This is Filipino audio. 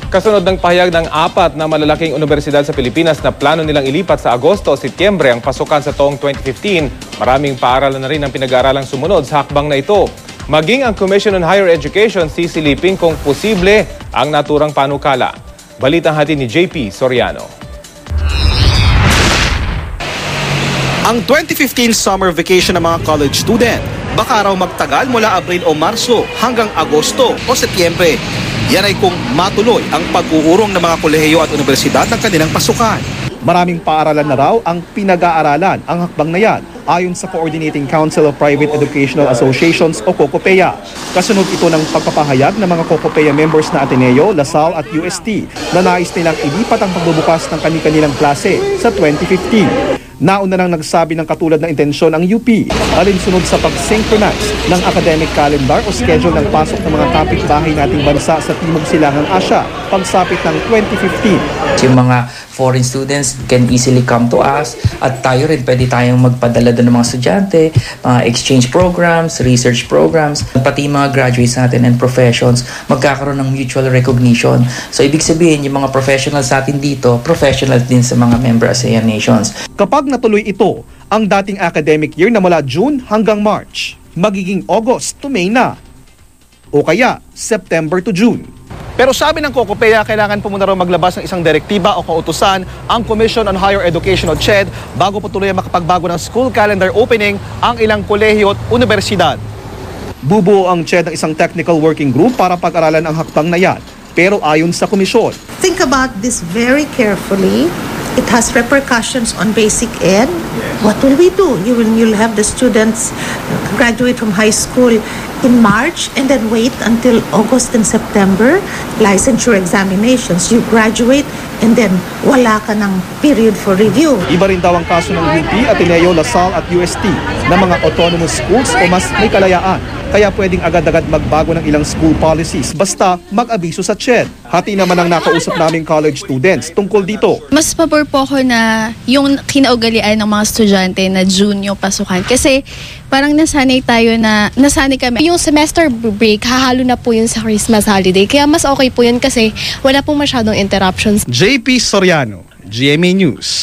Kasunod ng pahayag ng 4 na malalaking universidad sa Pilipinas na plano nilang ilipat sa Agosto o Setyembre ang pasukan sa taong 2015, maraming paaralan na rin ang pinag-aaralang sumunod sa hakbang na ito. Maging ang Commission on Higher Education sisilipin kung posible ang naturang panukala. Balitang hatid ni JP Soriano. Ang 2015 summer vacation ng mga college student baka raw magtagal mula Abril o Marso hanggang Agosto o Setyembre. Yan ay kung matuloy ang pag-uurong ng mga kolehiyo at universidad ng kanilang pasukan. Maraming paaralan na raw ang pinag-aaralan ang hakbang na yan ayon sa Coordinating Council of Private Educational Associations o COCOPEA. Kasunod ito ng pagpapahayag ng mga COCOPEA members na Ateneo, LaSalle at UST na nais nilang ilipat ang pagbubukas ng kanilang klase sa 2015. Nauna nang nagsabi ng katulad na intensyon ang UP, alinsunod sa pag-synchronize ng academic calendar o schedule ng pasok ng mga kapitbahay nating bansa sa Timog Silangang Asya pagsapit ng 2015. Yung mga foreign students can easily come to us at tayo rin pwede tayong magpadala doon ng mga estudyante, mga exchange programs, research programs, pati mga graduates natin and professions magkakaroon ng mutual recognition. So ibig sabihin yung mga professionals natin dito, professionals din sa mga member ASEAN nations. Kapag natuloy ito, ang dating academic year na mula June hanggang March, magiging August to May na. O kaya September to June. Pero sabi ng COCOPEA, kailangan po muna raw maglabas ng isang direktiba o kautusan ang Commission on Higher Education o CHED bago po tuloy makapagbago ng school calendar opening ang ilang kolehiyo at universidad. Bubuo ang CHED ng isang technical working group para pag-aralan ang hakbang na yan. Pero ayon sa komisyon, think about this very carefully. It has repercussions on basic ed. What will we do? You'll have the students graduate from high school in March and then wait until August and September, licensure examinations. You graduate and then wala ka ng period for review. Iba rin daw ang kaso ng UP, Ateneo, LaSalle at UST na mga autonomous schools o mas may kalayaan. Kaya pwedeng agad-agad magbago ng ilang school policies basta mag-abiso sa CHED. Hati naman ang nakausap naming college students tungkol dito. Mas pabor po ako na yung kinaugalian ng mga estudyante na June yung pasukan. Kasi parang nasanay kami. Yung semester break, hahalo na po yun sa Christmas holiday. Kaya mas okay po yun kasi wala pong masyadong interruptions. JP Soriano, GMA News.